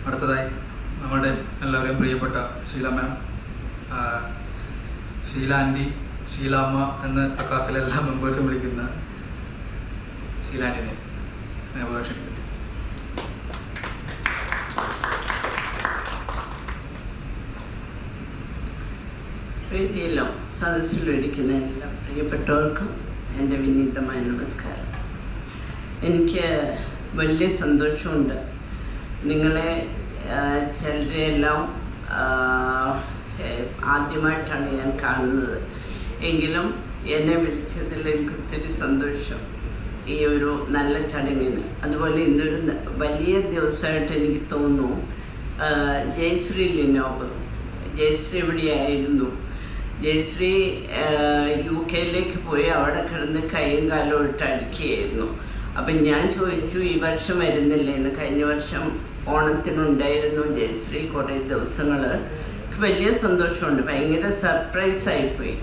അടുത്തതായി നമ്മുടെ എല്ലാവരെയും പ്രിയപ്പെട്ട ഷീല മാം, ഷീല ആൻറ്റി, ഷീലാമ്മ എന്ന് അക്കാഫിലെ എല്ലാ മെമ്പേഴ്സും വിളിക്കുന്ന ഷീല ആൻറ്റിനെ സ്നേഹപൂർവ്വം ക്ഷണിക്കുന്നു. വേദിയിലോ സദസ്സിലിരിക്കുന്ന എല്ലാ പ്രിയപ്പെട്ടവർക്കും എൻ്റെ വിനീതമായ നമസ്കാരം. എനിക്ക് വലിയ സന്തോഷമുണ്ട്. നിങ്ങളെ ചിലരെല്ലാം ആദ്യമായിട്ടാണ് ഞാൻ കാണുന്നത്. എങ്കിലും എന്നെ വിളിച്ചതിൽ എനിക്ക് ഒത്തിരി സന്തോഷം ഈ ഒരു നല്ല ചടങ്ങിന്. അതുപോലെ ഇന്നൊരു വലിയ ദിവസമായിട്ട് എനിക്ക് തോന്നുന്നു. ജയശ്രീ ലിനോബ്, ജയശ്രീ എവിടെയായിരുന്നു? ജയശ്രീ UK പോയി അവിടെ കിടന്ന് കൈയും കാലും ഇട്ട് അടിക്കുകയായിരുന്നു. അപ്പം ഞാൻ ചോദിച്ചു, ഈ വർഷം വരുന്നില്ലേന്ന്. കഴിഞ്ഞ വർഷം ഓണത്തിനുണ്ടായിരുന്നു ജയശ്രീ കുറേ ദിവസങ്ങൾ. വലിയ സന്തോഷമുണ്ട്. ഭയങ്കര സർപ്രൈസായിപ്പോയി.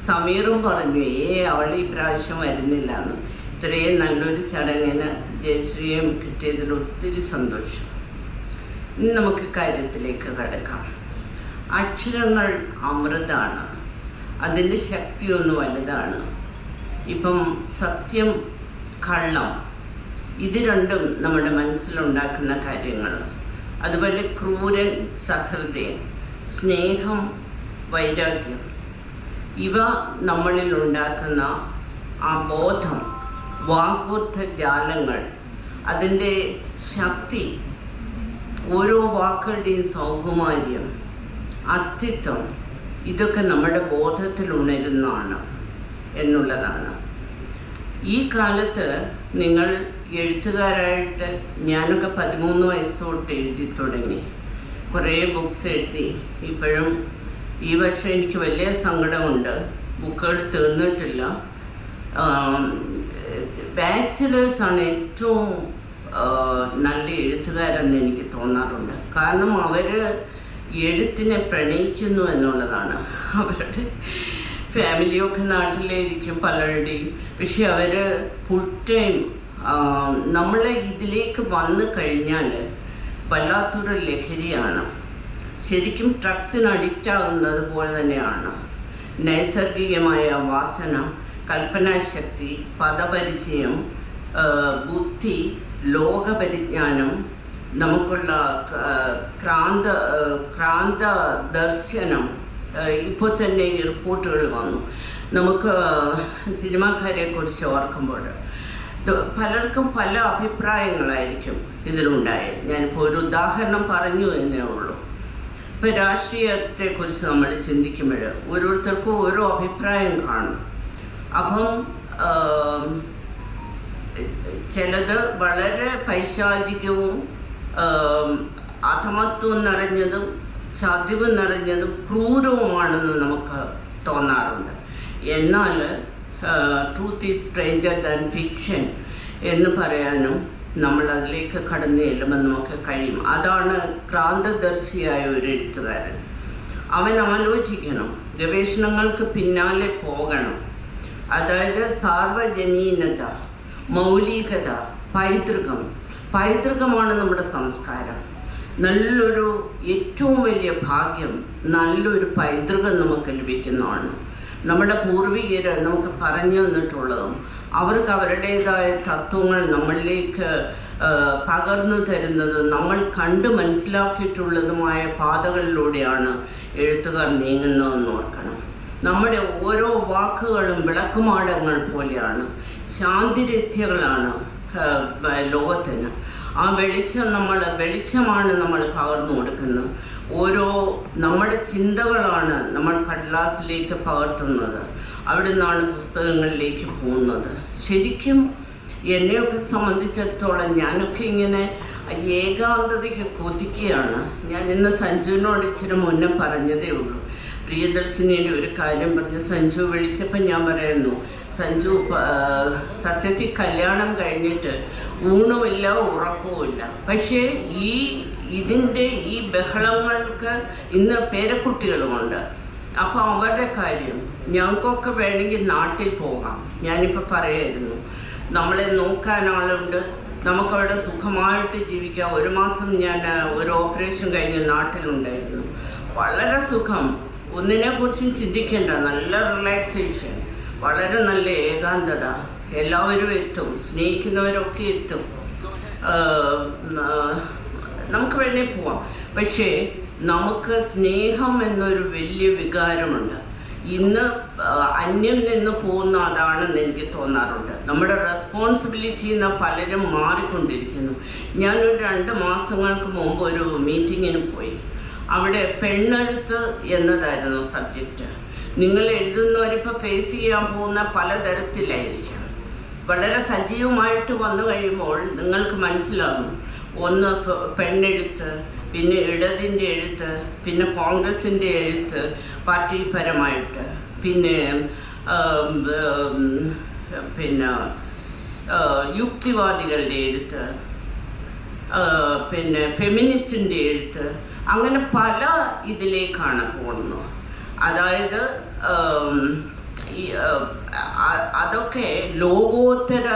സമീറും പറഞ്ഞു, അവൾ ഈ പ്രാവശ്യം വരുന്നില്ല എന്ന്. ഇത്രയും നല്ലൊരു ചടങ്ങിന് ജയശ്രീയും കിട്ടിയതിൽ ഒത്തിരി സന്തോഷം. ഇനി നമുക്ക് കാര്യത്തിലേക്ക് കടക്കാം. അക്ഷരങ്ങൾ അമൃതാണ്, അതിൻ്റെ ശക്തിയൊന്ന് വലുതാണ്. ഇപ്പം സത്യം, കള്ളം, ഇത് രണ്ടും നമ്മുടെ മനസ്സിലുണ്ടാക്കുന്ന കാര്യങ്ങൾ. അതുപോലെ ക്രൂരൻ, സഹൃദയൻ, സ്നേഹം, വൈരാഗ്യം, ഇവ നമ്മളിൽ ഉണ്ടാക്കുന്ന ആ ബോധം, വാഗൂർദ്ധ ജാലങ്ങൾ, അതിൻ്റെ ശക്തി, ഓരോ വാക്കുകളുടെയും സൗകുമാര്യം, അസ്തിത്വം, ഇതൊക്കെ നമ്മുടെ ബോധത്തിൽ ഉണരുന്നതാണ് എന്നുള്ളതാണ്. ഈ കാലത്ത് നിങ്ങൾ എഴുത്തുകാരായിട്ട്, ഞാനൊക്കെ 13 വയസ്സ് തൊട്ട് എഴുതി തുടങ്ങി. കുറേ ബുക്സ് എഴുതി. ഇപ്പോഴും ഈ വർഷം എനിക്ക് വലിയ സങ്കടമുണ്ട്, ബുക്കുകൾ തീർന്നിട്ടില്ല. ബാച്ചിലേഴ്സാണ് ഏറ്റവും നല്ല എഴുത്തുകാരെന്ന് എനിക്ക് തോന്നാറുണ്ട്. കാരണം അവർ എഴുത്തിനെ പ്രണയിക്കുന്നു എന്നുള്ളതാണ്. അവരുടെ ഫാമിലിയൊക്കെ നാട്ടിലായിരിക്കും പലരുടെയും. പക്ഷെ അവർ ഫുൾ ടൈം നമ്മളെ ഇതിലേക്ക് വന്നു കഴിഞ്ഞാൽ വല്ലാത്തൊരു ലഹരിയാണ്. ശരിക്കും ഡ്രഗ്സിന് അഡിക്റ്റ് ആകുന്നത് പോലെ തന്നെയാണ്. നൈസർഗികമായ വാസന, കൽപ്പനാശക്തി, പദപരിചയം, ബുദ്ധി, ലോകപരിജ്ഞാനം, നമുക്കുള്ള ക്രാന്ത ദർശനം. ഇപ്പോൾ തന്നെ ഈ റിപ്പോർട്ടുകൾ വന്നു. നമുക്ക് സിനിമാക്കാരെക്കുറിച്ച് ഓർക്കുമ്പോൾ പലർക്കും പല അഭിപ്രായങ്ങളായിരിക്കും ഇതിലുണ്ടായത്. ഞാനിപ്പോൾ ഒരു ഉദാഹരണം പറഞ്ഞു എന്നേ ഉള്ളൂ. ഇപ്പോൾ രാഷ്ട്രീയത്തെക്കുറിച്ച് നമ്മൾ ചിന്തിക്കുമ്പോൾ ഓരോരുത്തർക്കും ഓരോ അഭിപ്രായം കാണും. അപ്പം ചിലത് വളരെ പൈശാചികവും അധമത്വം നിറഞ്ഞതും ചതിവ് നിറഞ്ഞതും ക്രൂരവുമാണെന്ന് നമുക്ക് തോന്നാറുണ്ട്. എന്നാൽ truth is stranger than fiction എന്ന് പറയാനും നമ്മൾ അതിലേക്ക് കടന്നു ചെല്ലുമ്പോൾ നമുക്ക് കഴിയും. അതാണ് ക്രാന്തദർശിയായ ഒരു എഴുത്തുകാരൻ. അവൻ ആലോചിക്കണം, ഗവേഷണങ്ങൾക്ക് പിന്നാലെ പോകണം. അതായത് സാർവജനീനത, മൗലികത, പൈതൃകമാണ് നമ്മുടെ സംസ്കാരം. നല്ലൊരു ഏറ്റവും വലിയ ഭാഗ്യം നല്ലൊരു പൈതൃകം നമുക്ക് ലഭിക്കുന്നതാണ്. നമ്മുടെ പൂർവികർ നമുക്ക് പറഞ്ഞു തന്നിട്ടുള്ളതും അവർക്ക് അവരുടേതായ തത്വങ്ങൾ നമ്മളിലേക്ക് പകർന്നു തരുന്നതും നമ്മൾ കണ്ട് മനസ്സിലാക്കിയിട്ടുള്ളതുമായ പാതകളിലൂടെയാണ് എഴുത്തുകാർ നീങ്ങുന്നതെന്ന് ഓർക്കണം. നമ്മുടെ ഓരോ വാക്കുകളും വിളക്കുമാടങ്ങൾ പോലെയാണ്, ശാന്തിരഥ്യകളാണ് ലോകത്തിന്. ആ വെളിച്ചമാണ് നമ്മൾ പകർന്നു കൊടുക്കുന്നത്. നമ്മുടെ ചിന്തകളാണ് നമ്മൾ കടലാസിലേക്ക് പകർത്തുന്നത്. അവിടെ നിന്നാണ് പുസ്തകങ്ങളിലേക്ക് പോകുന്നത്. ശരിക്കും എന്നെയൊക്കെ സംബന്ധിച്ചിടത്തോളം ഞാനൊക്കെ ഇങ്ങനെ ഏകാന്തതയ്ക്ക് കൊതിക്കുകയാണ്. ഞാൻ ഇന്ന് സഞ്ജുവിനോട് ഇച്ചിരി മുന്നേ പറഞ്ഞതേ ഉള്ളൂ. പ്രിയദർശിനിയുടെ ഒരു കാര്യം പറഞ്ഞ് സഞ്ജു വിളിച്ചപ്പോൾ ഞാൻ പറയുന്നു, സഞ്ജു സത്യത്തിൽ കല്യാണം കഴിഞ്ഞിട്ട് ഊണുമില്ല ഉറക്കവുമില്ല. പക്ഷേ ഇതിൻ്റെ ഈ ബഹളങ്ങൾക്ക് ഇന്ന് പേരക്കുട്ടികളുമുണ്ട്. അപ്പോൾ അവരുടെ കാര്യം ഞങ്ങൾക്കൊക്കെ വേണമെങ്കിൽ നാട്ടിൽ പോകാം. ഞാനിപ്പോൾ പറയായിരുന്നു, നമ്മളെ നോക്കാൻ ആളുണ്ട്, നമുക്കവിടെ സുഖമായിട്ട് ജീവിക്കാം. 1 മാസം ഞാൻ ഒരു ഓപ്പറേഷൻ കഴിഞ്ഞ് നാട്ടിലുണ്ടായിരുന്നു. വളരെ സുഖം, ഒന്നിനെക്കുറിച്ചും ചിന്തിക്കേണ്ട, നല്ല റിലാക്സേഷൻ, വളരെ നല്ല ഏകാന്തത. എല്ലാവരും എത്തും, സ്നേഹിക്കുന്നവരൊക്കെ എത്തും. നമുക്ക് വേണേ പോവാം. പക്ഷേ നമുക്ക് സ്നേഹം എന്നൊരു വലിയ വികാരമുണ്ട്. ഇന്ന് അന്യം നിന്ന് പോകുന്ന അതാണെന്ന് എനിക്ക് തോന്നാറുണ്ട്. നമ്മുടെ റെസ്പോൺസിബിലിറ്റി എന്ന് പലരും മാറിക്കൊണ്ടിരിക്കുന്നു. ഞാനൊരു 2 മാസങ്ങൾക്ക് മുമ്പ് ഒരു മീറ്റിങ്ങിന് പോയി. അവിടെ പെണ്ണെഴുത്ത് എന്നതായിരുന്നു സബ്ജക്റ്റ്. നിങ്ങൾ എഴുതുന്നവരിപ്പോൾ ഫേസ് ചെയ്യാൻ പോകുന്ന പലതരത്തിലായിരിക്കാം. വളരെ സജീവമായിട്ട് വന്നു കഴിയുമ്പോൾ നിങ്ങൾക്ക് മനസ്സിലാകും. ഒന്ന് പെണ്ണെഴുത്ത്, പിന്നെ ഇടതിൻ്റെ എഴുത്ത്, പിന്നെ കോൺഗ്രസിൻ്റെ എഴുത്ത് പാർട്ടിപരമായിട്ട്, പിന്നെ യുക്തിവാദികളുടെ എഴുത്ത്, പിന്നെ ഫെമിനിസ്റ്റിൻ്റെ എഴുത്ത്, അങ്ങനെ പല ഇതിലേക്കാണ് പോകുന്നത്. അതായത് അതൊക്കെ ലോകോത്തര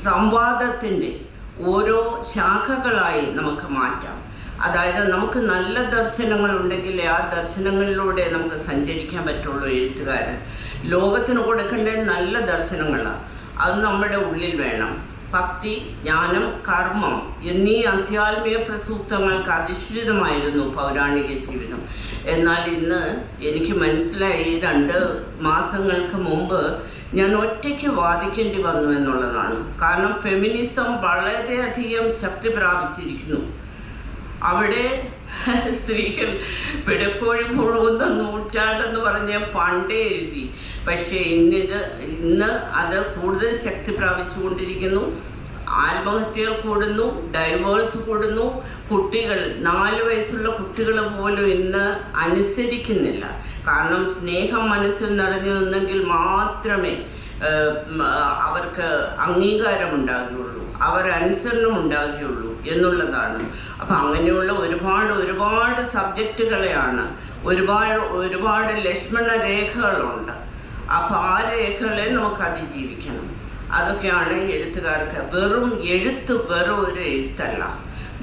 സംവാദത്തിൻ്റെ ഓരോ ശാഖകളായി നമുക്ക് മാറ്റാം. അതായത് നമുക്ക് നല്ല ദർശനങ്ങളുണ്ടെങ്കിൽ ആ ദർശനങ്ങളിലൂടെ നമുക്ക് സഞ്ചരിക്കാൻ പറ്റുള്ളൂ. എഴുത്തുകാരൻ ലോകത്തിന് കൊടുക്കേണ്ട നല്ല ദർശനങ്ങളാണ്, അത് നമ്മുടെ ഉള്ളിൽ വേണം. ഭക്തി, ജ്ഞാനം, കർമ്മം എന്നീ ആധ്യാത്മിക പ്രസൂക്തങ്ങൾക്ക് അധിഷ്ഠിതമായിരുന്നു പൗരാണിക ജീവിതം. എന്നാൽ ഇന്ന് എനിക്ക് മനസ്സിലായി, 2 മാസങ്ങൾക്ക് മുമ്പ് ഞാൻ ഒറ്റയ്ക്ക് വാദിക്കേണ്ടി വന്നു എന്നുള്ളതാണ്. കാരണം ഫെമിനിസം വളരെയധികം ശക്തി പ്രാപിച്ചിരിക്കുന്നു. അവിടെ സ്ത്രീകൾ പിടക്കോഴി മുഴുവൻ നൂറ്റാണ്ടെന്ന് പറഞ്ഞ് പണ്ടേ എഴുതി. പക്ഷേ ഇന്ന് അത് കൂടുതൽ ശക്തി പ്രാപിച്ചുകൊണ്ടിരിക്കുന്നു. ആത്മഹത്യകൾ കൂടുന്നു, ഡൈവേഴ്സ് കൂടുന്നു. കുട്ടികൾ, 4 വയസ്സുള്ള കുട്ടികൾ പോലും ഇന്ന് അനുസരിക്കുന്നില്ല. കാരണം സ്നേഹം മനസ്സിൽ നിറഞ്ഞു നിന്നെങ്കിൽ മാത്രമേ അവർക്ക് അംഗീകാരമുണ്ടാകുകയുള്ളൂ, അവരനുസരണം ഉണ്ടാകുകയുള്ളൂ എന്നുള്ളതാണ്. അപ്പം അങ്ങനെയുള്ള ഒരുപാട് സബ്ജക്റ്റുകളെയാണ്, ഒരുപാട് ലക്ഷ്മണ രേഖകളുണ്ട്. അപ്പോൾ ആ രേഖകളെ നമുക്ക് അതിജീവിക്കണം. അതൊക്കെയാണ് എഴുത്തുകാർക്ക്. വെറും ഒരു എഴുത്തല്ല.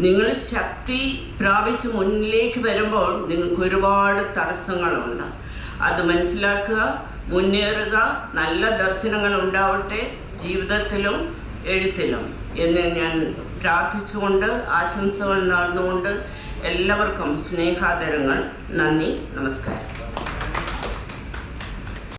നിങ്ങൾ ശക്തി പ്രാപിച്ച് മുന്നിലേക്ക് വരുമ്പോൾ നിങ്ങൾക്ക് ഒരുപാട് തടസ്സങ്ങളുണ്ട്. അത് മനസ്സിലാക്കുക, മുന്നേറുക, നല്ല ദർശനങ്ങൾ ഉണ്ടാവട്ടെ ജീവിതത്തിലും എഴുത്തിലും എന്ന് ഞാൻ പ്രാർത്ഥിച്ചുകൊണ്ട്, ആശംസകൾ നേർന്നുകൊണ്ട് എല്ലാവർക്കും സ്നേഹാദരങ്ങൾ. നന്ദി, നമസ്കാരം.